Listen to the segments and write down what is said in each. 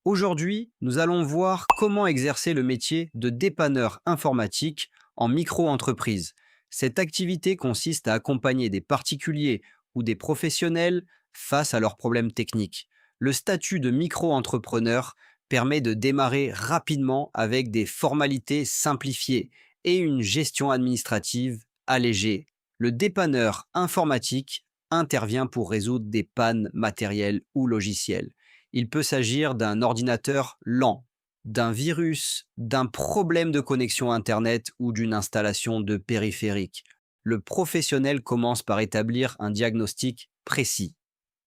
Aujourd'hui, nous allons voir comment exercer le métier de dépanneur informatique en micro-entreprise. Cette activité consiste à accompagner des particuliers ou des professionnels face à leurs problèmes techniques. Le statut de micro-entrepreneur permet de démarrer rapidement avec des formalités simplifiées et une gestion administrative allégée. Le dépanneur informatique intervient pour résoudre des pannes matérielles ou logicielles. Il peut s'agir d'un ordinateur lent, d'un virus, d'un problème de connexion Internet ou d'une installation de périphérique. Le professionnel commence par établir un diagnostic précis.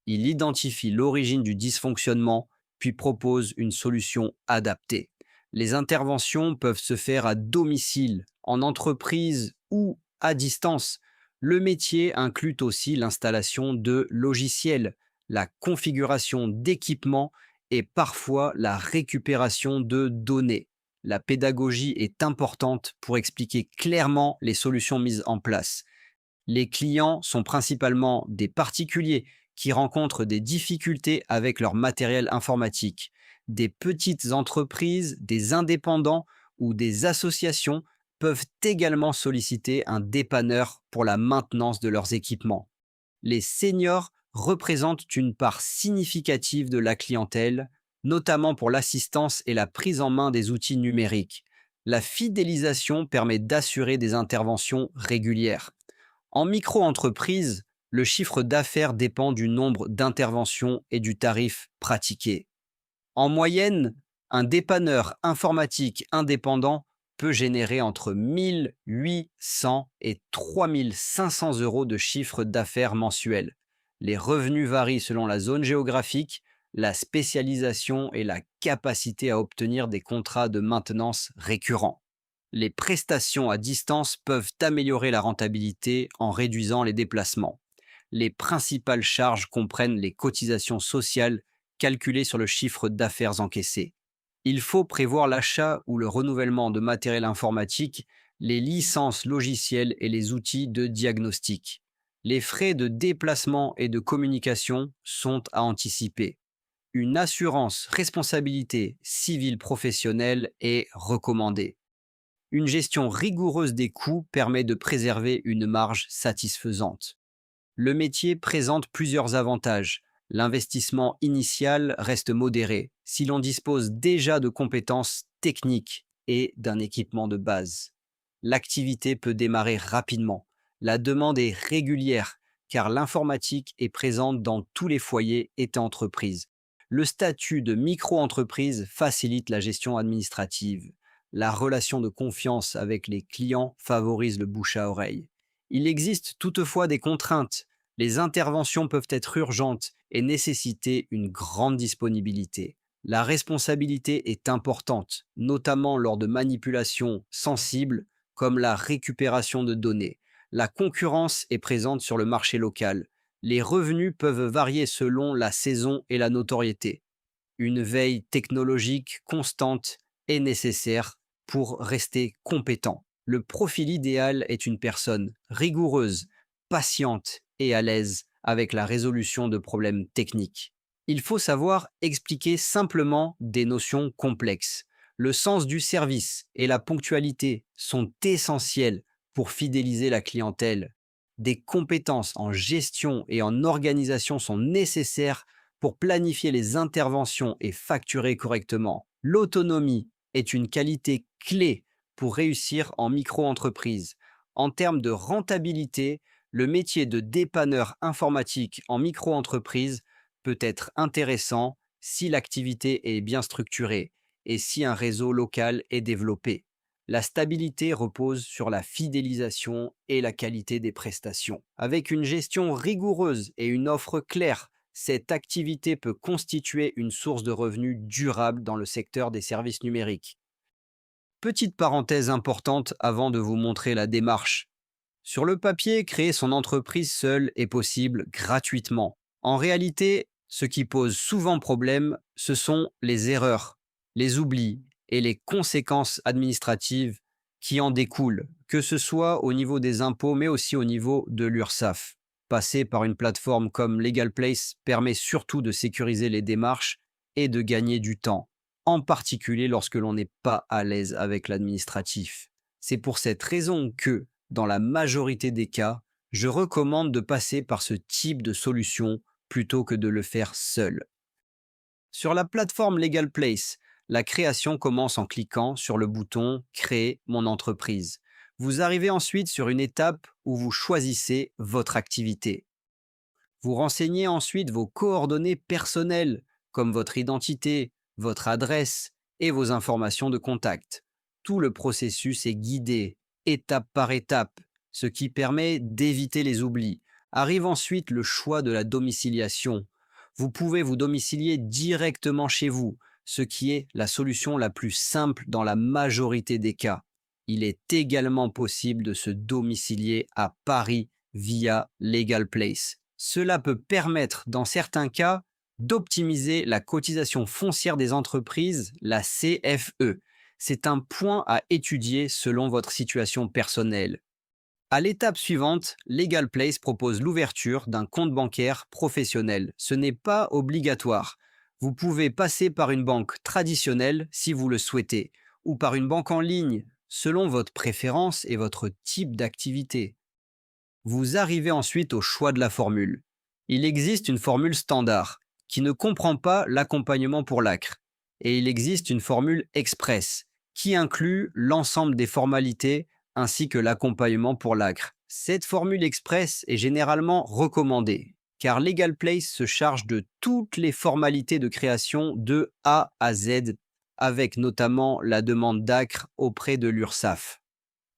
Il identifie l'origine du dysfonctionnement, puis propose une solution adaptée. Les interventions peuvent se faire à domicile, en entreprise ou à distance. Le métier inclut aussi l'installation de logiciels, la configuration d'équipements et parfois la récupération de données. La pédagogie est importante pour expliquer clairement les solutions mises en place. Les clients sont principalement des particuliers qui rencontrent des difficultés avec leur matériel informatique. Des petites entreprises, des indépendants ou des associations peuvent également solliciter un dépanneur pour la maintenance de leurs équipements. Les seniors représentent une part significative de la clientèle, notamment pour l'assistance et la prise en main des outils numériques. La fidélisation permet d'assurer des interventions régulières. En micro-entreprise, le chiffre d'affaires dépend du nombre d'interventions et du tarif pratiqué. En moyenne, un dépanneur informatique indépendant peut générer entre 1 800 et 3 500 € de chiffre d'affaires mensuel. Les revenus varient selon la zone géographique, la spécialisation et la capacité à obtenir des contrats de maintenance récurrents. Les prestations à distance peuvent améliorer la rentabilité en réduisant les déplacements. Les principales charges comprennent les cotisations sociales calculées sur le chiffre d'affaires encaissé. Il faut prévoir l'achat ou le renouvellement de matériel informatique, les licences logicielles et les outils de diagnostic. Les frais de déplacement et de communication sont à anticiper. Une assurance responsabilité civile professionnelle est recommandée. Une gestion rigoureuse des coûts permet de préserver une marge satisfaisante. Le métier présente plusieurs avantages. L'investissement initial reste modéré si l'on dispose déjà de compétences techniques et d'un équipement de base. L'activité peut démarrer rapidement. La demande est régulière car l'informatique est présente dans tous les foyers et entreprises. Le statut de micro-entreprise facilite la gestion administrative. La relation de confiance avec les clients favorise le bouche à oreille. Il existe toutefois des contraintes. Les interventions peuvent être urgentes et nécessiter une grande disponibilité. La responsabilité est importante, notamment lors de manipulations sensibles comme la récupération de données. La concurrence est présente sur le marché local. Les revenus peuvent varier selon la saison et la notoriété. Une veille technologique constante est nécessaire pour rester compétent. Le profil idéal est une personne rigoureuse, patiente et à l'aise avec la résolution de problèmes techniques. Il faut savoir expliquer simplement des notions complexes. Le sens du service et la ponctualité sont essentiels pour fidéliser la clientèle. Des compétences en gestion et en organisation sont nécessaires pour planifier les interventions et facturer correctement. L'autonomie est une qualité clé pour réussir en micro-entreprise. En termes de rentabilité, le métier de dépanneur informatique en micro-entreprise peut être intéressant si l'activité est bien structurée et si un réseau local est développé. La stabilité repose sur la fidélisation et la qualité des prestations. Avec une gestion rigoureuse et une offre claire, cette activité peut constituer une source de revenus durable dans le secteur des services numériques. Petite parenthèse importante avant de vous montrer la démarche. Sur le papier, créer son entreprise seule est possible gratuitement. En réalité, ce qui pose souvent problème, ce sont les erreurs, les oublis et les conséquences administratives qui en découlent, que ce soit au niveau des impôts, mais aussi au niveau de l'URSSAF. Passer par une plateforme comme LegalPlace permet surtout de sécuriser les démarches et de gagner du temps, en particulier lorsque l'on n'est pas à l'aise avec l'administratif. C'est pour cette raison que, dans la majorité des cas, je recommande de passer par ce type de solution plutôt que de le faire seul. Sur la plateforme Legal Place, la création commence en cliquant sur le bouton Créer mon entreprise. Vous arrivez ensuite sur une étape où vous choisissez votre activité. Vous renseignez ensuite vos coordonnées personnelles, comme votre identité, votre adresse et vos informations de contact. Tout le processus est guidé, étape par étape, ce qui permet d'éviter les oublis. Arrive ensuite le choix de la domiciliation. Vous pouvez vous domicilier directement chez vous, ce qui est la solution la plus simple dans la majorité des cas. Il est également possible de se domicilier à Paris via Legal Place. Cela peut permettre, dans certains cas, d'optimiser la cotisation foncière des entreprises, la CFE. C'est un point à étudier selon votre situation personnelle. À l'étape suivante, Legal Place propose l'ouverture d'un compte bancaire professionnel. Ce n'est pas obligatoire. Vous pouvez passer par une banque traditionnelle si vous le souhaitez, ou par une banque en ligne, selon votre préférence et votre type d'activité. Vous arrivez ensuite au choix de la formule. Il existe une formule standard qui ne comprend pas l'accompagnement pour l'ACRE et il existe une formule express qui inclut l'ensemble des formalités ainsi que l'accompagnement pour l'ACRE. Cette formule express est généralement recommandée car Legal Place se charge de toutes les formalités de création de A à Z avec notamment la demande d'ACRE auprès de l'URSSAF.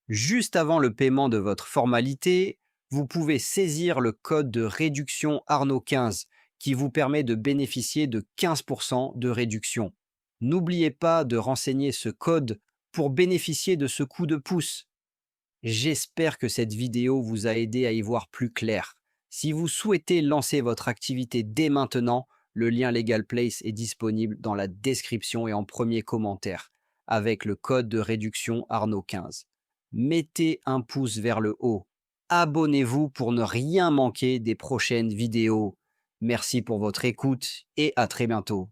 Juste avant le paiement de votre formalité, vous pouvez saisir le code de réduction Arnaud 15 qui vous permet de bénéficier de 15% de réduction. N'oubliez pas de renseigner ce code pour bénéficier de ce coup de pouce. J'espère que cette vidéo vous a aidé à y voir plus clair. Si vous souhaitez lancer votre activité dès maintenant, le lien Legal Place est disponible dans la description et en premier commentaire, avec le code de réduction Arnaud 15. Mettez un pouce vers le haut. Abonnez-vous pour ne rien manquer des prochaines vidéos. Merci pour votre écoute et à très bientôt.